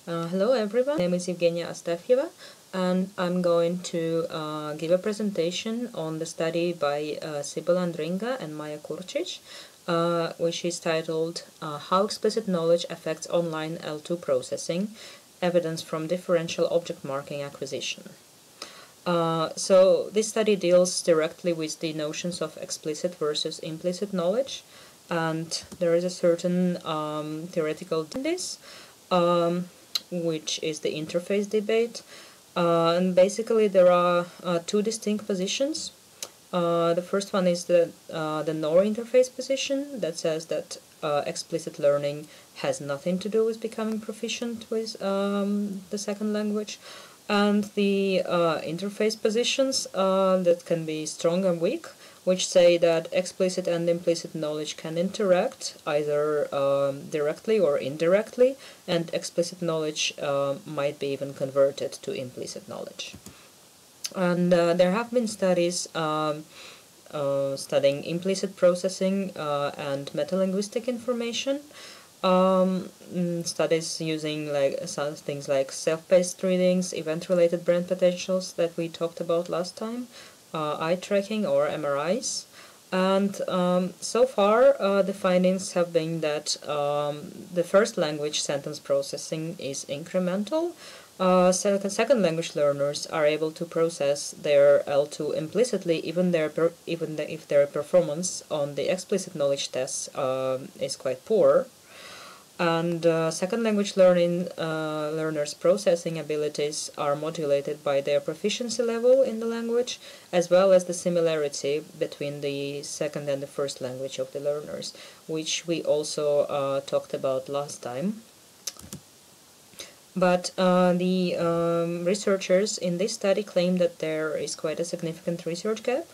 Hello everyone, my name is Astafyeva, and I'm going to give a presentation on the study by Andringa and Curcic, which is titled How Explicit Knowledge Affects Online L2 Processing, Evidence from Differential Object Marking Acquisition. So this study deals directly with the notions of explicit versus implicit knowledge, and there is a certain theoretical in this, which is the interface debate. And basically there are two distinct positions. The first one is the NOR interface position that says that explicit learning has nothing to do with becoming proficient with the second language, and the interface positions that can be strong and weak, which say that explicit and implicit knowledge can interact either directly or indirectly, and explicit knowledge might be even converted to implicit knowledge. And there have been studies studying implicit processing and metalinguistic information. Studies using some things like self-paced readings, event-related brain potentials that we talked about last time, eye tracking or MRIs, and so far the findings have been that the first language sentence processing is incremental. Second language learners are able to process their L2 implicitly, even if their performance on the explicit knowledge tests is quite poor. And second language learners' processing abilities are modulated by their proficiency level in the language, as well as the similarity between the second and the first language of the learners, which we also talked about last time. But the researchers in this study claim that there is quite a significant research gap.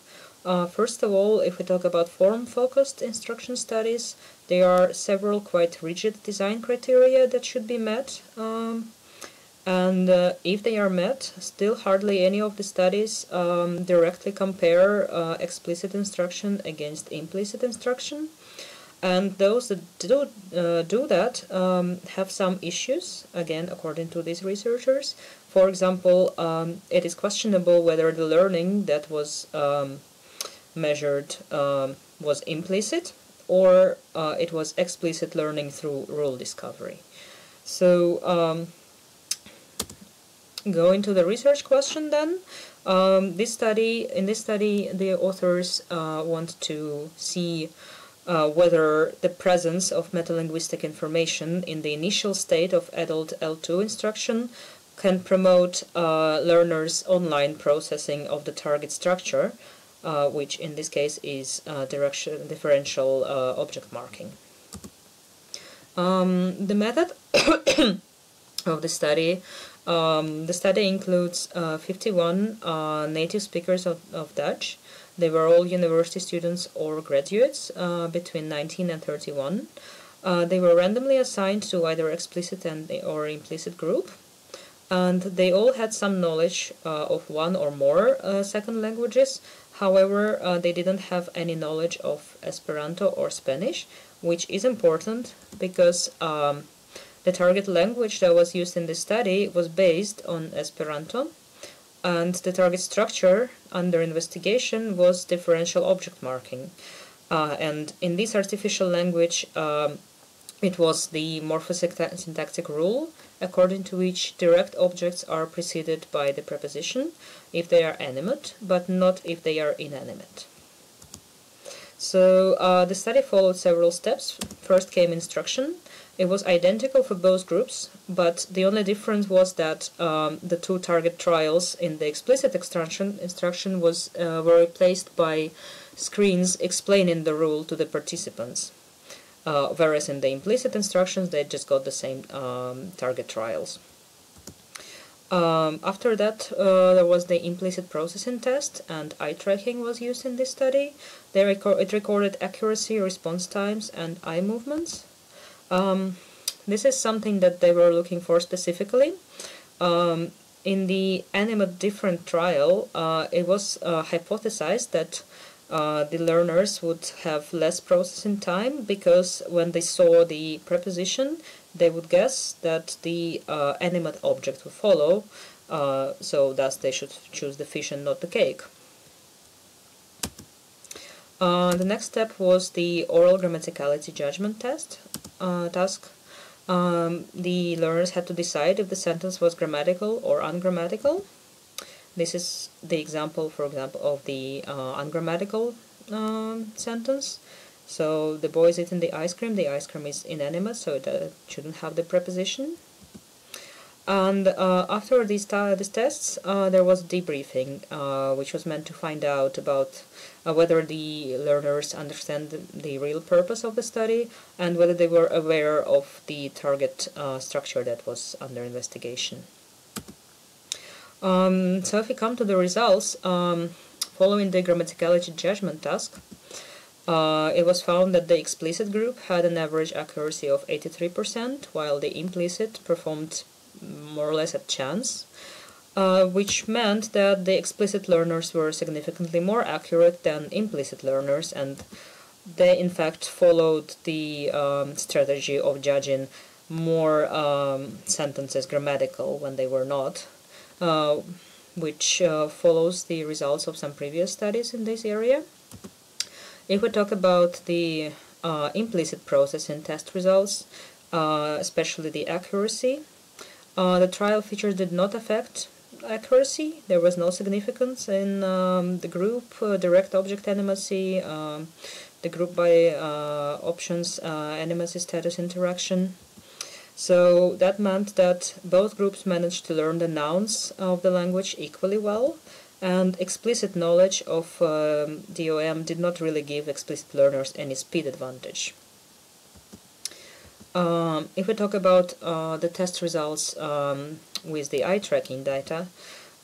First of all, if we talk about form-focused instruction studies, there are several quite rigid design criteria that should be met, and if they are met, still hardly any of the studies directly compare explicit instruction against implicit instruction. And those that do that have some issues, again, according to these researchers. For example, it is questionable whether the learning that was measured was implicit, or it was explicit learning through rule discovery. So going to the research question then, in this study the authors want to see whether the presence of metalinguistic information in the initial state of adult L2 instruction can promote learners' online processing of the target structure, which in this case is differential object marking. The method of the study includes 51 native speakers of Dutch. They were all university students or graduates between 19 and 31. They were randomly assigned to either explicit or implicit group, and they all had some knowledge of one or more second languages. However, they didn't have any knowledge of Esperanto or Spanish, which is important because the target language that was used in this study was based on Esperanto, and the target structure under investigation was differential object marking. And in this artificial language, it was the morphosyntactic rule, according to which direct objects are preceded by the preposition if they are animate, but not if they are inanimate. So the study followed several steps. First came instruction. It was identical for both groups, but the only difference was that the two target trials in the explicit instruction were replaced by screens explaining the rule to the participants, whereas in the implicit instructions they just got the same target trials. After that, there was the implicit processing test, and eye tracking was used in this study. It recorded accuracy, response times, and eye movements. This is something that they were looking for specifically. In the animate different trial, it was hypothesized that the learners would have less processing time because when they saw the preposition, they would guess that the animate object would follow, so thus they should choose the fish and not the cake. The next step was the oral grammaticality judgment task. The learners had to decide if the sentence was grammatical or ungrammatical. This is the example, for example, of the ungrammatical sentence. So the boy is eating the ice cream is inanimate, so it shouldn't have the preposition. And after these tests, there was debriefing, which was meant to find out about whether the learners understand the real purpose of the study and whether they were aware of the target structure that was under investigation. So if we come to the results, following the grammaticality judgment task, it was found that the explicit group had an average accuracy of 83%, while the implicit performed more or less at chance, which meant that the explicit learners were significantly more accurate than implicit learners, and they in fact followed the strategy of judging more sentences grammatical when they were not, which follows the results of some previous studies in this area. If we talk about the implicit processing test results, especially the accuracy, the trial features did not affect accuracy. There was no significance in the group direct object animacy, the group by options animacy status interaction. So that meant that both groups managed to learn the nouns of the language equally well, and explicit knowledge of DOM did not really give explicit learners any speed advantage. If we talk about the test results with the eye tracking data,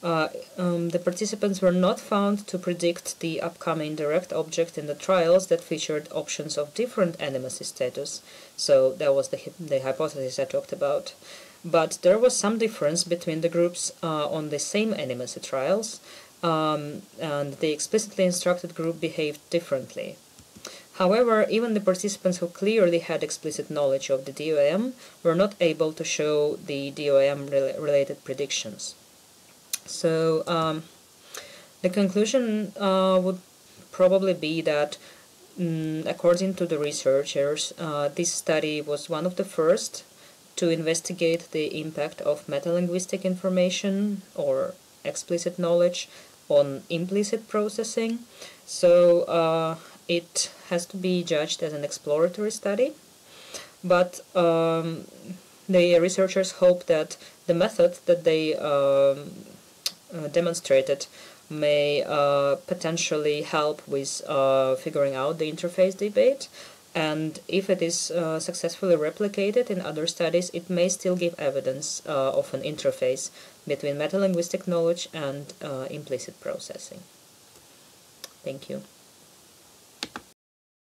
the participants were not found to predict the upcoming direct object in the trials that featured options of different animacy status, so that was the hypothesis I talked about. But there was some difference between the groups on the same animacy trials, and the explicitly instructed group behaved differently. However, even the participants who clearly had explicit knowledge of the DOM were not able to show the DOM-related predictions. So the conclusion would probably be that, according to the researchers, this study was one of the first to investigate the impact of metalinguistic information or explicit knowledge on implicit processing. So it has to be judged as an exploratory study, but the researchers hope that the method that they demonstrated may potentially help with figuring out the interface debate, and if it is successfully replicated in other studies, it may still give evidence of an interface between metalinguistic knowledge and implicit processing. Thank you.